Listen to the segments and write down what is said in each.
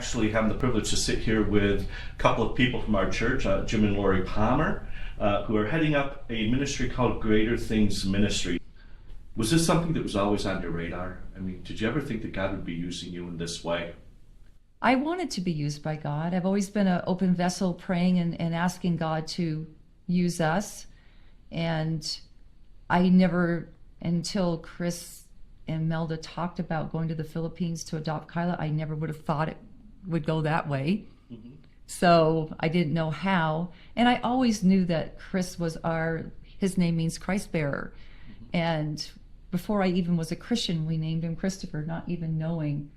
actually having the privilege to sit here with a couple of people from our church, Jim and Laurie Palmer, who are heading up a ministry called Greater Things Ministries. Was this something that was always on your radar? I mean, did you ever think that God would be using you in this way? I wanted to be used by God. I've always been an open vessel, praying and asking God to use us. And I never, until Chris and Melda talked about going to the Philippines to adopt Kyla, I never would have thought it would go that way. Mm-hmm. So I didn't know how. And I always knew that Chris was his name means Christ bearer. Mm-hmm. And before I even was a Christian, we named him Christopher, not even knowing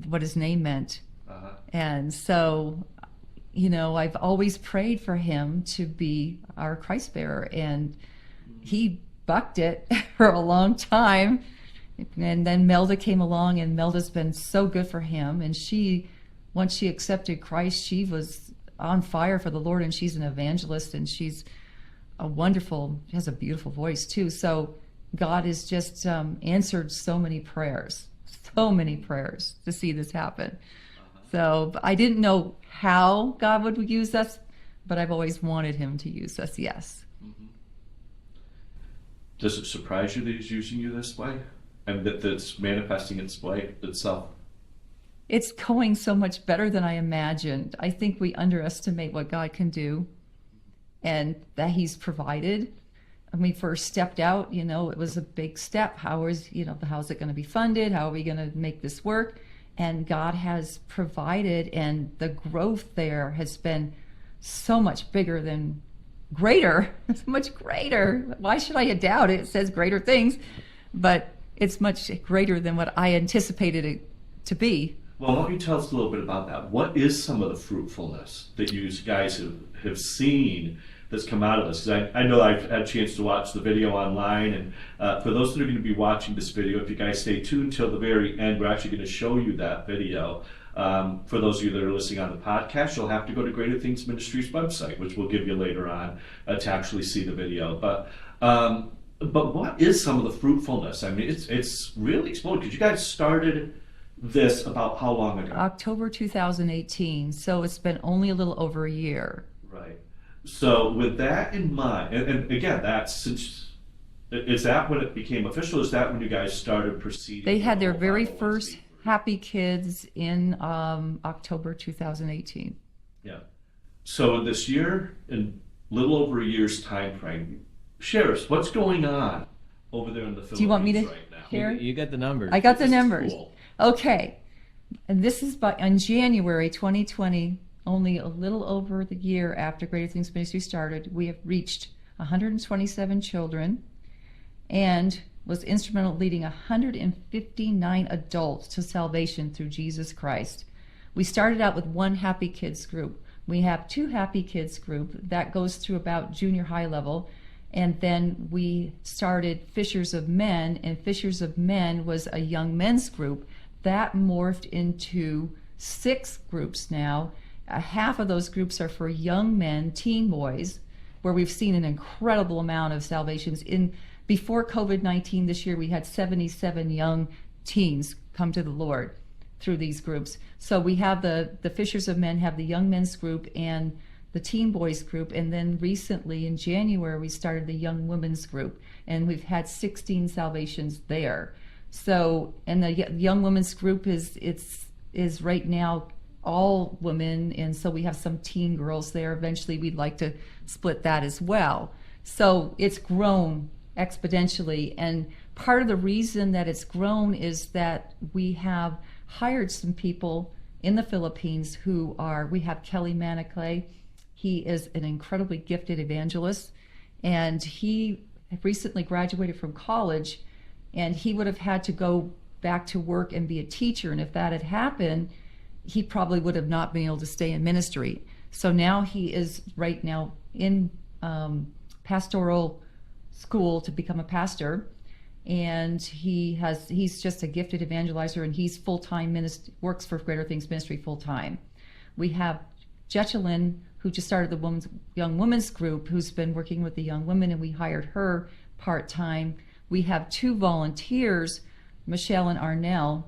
what his name meant. Uh-huh. And so, I've always prayed for him to be our Christ bearer, and he bucked it for a long time. And then Melda came along, and Melda's been so good for him. And once she accepted Christ, she was on fire for the Lord, and she's an evangelist, and she's she has a beautiful voice too. So God has just answered so many prayers to see this happen. So I didn't know how God would use us, but I've always wanted him to use us, yes. Mm-hmm. Does it surprise you that he's using you this way? And that's manifesting itself? It's going so much better than I imagined. I think we underestimate what God can do and that he's provided. When we first stepped out, it was a big step. How's it going to be funded? How are we going to make this work? And God has provided, and the growth there has been so much bigger than greater. It's much greater. Why should I doubt it? It says greater things, but it's much greater than what I anticipated it to be. Well, why don't you tell us a little bit about that? What is some of the fruitfulness that you guys have seen that's come out of this? Because I know I've had a chance to watch the video online, and for those that are going to be watching this video, if you guys stay tuned till the very end, we're actually going to show you that video. For those of you that are listening on the podcast, you'll have to go to Greater Things Ministries website, which we'll give you later on to actually see the video. But what is some of the fruitfulness? I mean, it's really exploded, because you guys started this about how long ago? October 2018, so it's been only a little over a year. Right. So with that in mind, and again, is that when it became official? Is that when you guys started proceeding? They had their very first Happy Kids in October 2018. Yeah. So this year, in a little over a year's time frame, share us, what's going on over there in the Philippines? Do you want me to right now? share? You got the numbers. I got the numbers. Cool. Okay. And this is in January 2020. Only a little over the year after Greater Things Ministry started, we have reached 127 children and was instrumental in leading 159 adults to salvation through Jesus Christ. We started out with one Happy Kids group. We have two Happy Kids group that goes through about junior high level. And then we started Fishers of Men, and Fishers of Men was a young men's group that morphed into 6 groups now. Half of those groups are for young men, teen boys, where we've seen an incredible amount of salvations. Before COVID-19 this year, we had 77 young teens come to the Lord through these groups. So we have the Fishers of Men, have the young men's group and the teen boys group, and then recently in January we started the young women's group, and we've had 16 salvations there. So, and the young women's group is right now all women, and so we have some teen girls there. Eventually we'd like to split that as well. So it's grown exponentially, and part of the reason that it's grown is that we have hired some people in the Philippines we have Kelly Manaclay. He is an incredibly gifted evangelist, and he recently graduated from college, and he would have had to go back to work and be a teacher, and if that had happened, he probably would have not been able to stay in ministry. So now he is right now in pastoral school to become a pastor, and he's just a gifted evangelizer, and he's full-time works for Greater Things Ministry full-time. We have Jetchelyn, who just started the young women's group, who's been working with the young women, and we hired her part-time. We have 2 volunteers, Michelle and Arnell,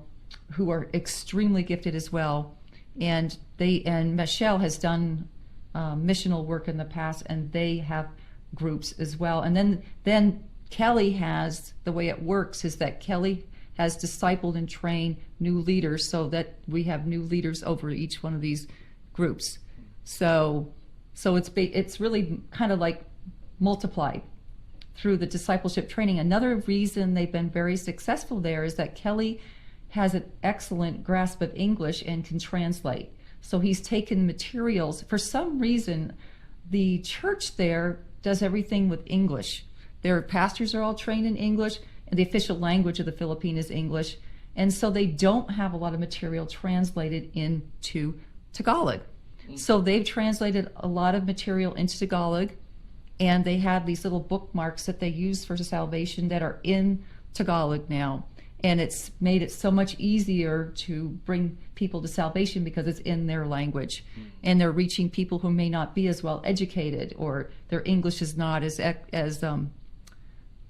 who are extremely gifted as well. and Michelle has done missional work in the past, and they have groups as well. And then Kelly has, the way it works is that Kelly has discipled and trained new leaders so that we have new leaders over each one of these groups. So it's really kind of like multiplied through the discipleship training. Another reason they've been very successful there is that Kelly has an excellent grasp of English and can translate. So he's taken materials. For some reason, the church there does everything with English. Their pastors are all trained in English, and the official language of the Philippines is English. And so they don't have a lot of material translated into Tagalog. So they've translated a lot of material into Tagalog, and they have these little bookmarks that they use for salvation that are in Tagalog now. And it's made it so much easier to bring people to salvation because it's in their language. And they're reaching people who may not be as well educated, or their English is not as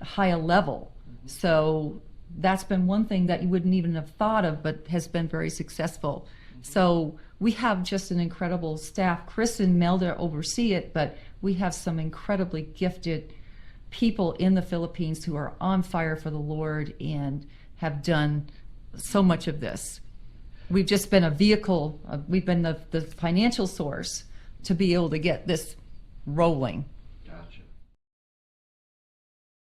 high a level. So that's been one thing that you wouldn't even have thought of, but has been very successful. So we have just an incredible staff. Chris and Melda oversee it, but we have some incredibly gifted people in the Philippines who are on fire for the Lord and have done so much of this. We've just been a vehicle, we've been the financial source to be able to get this rolling.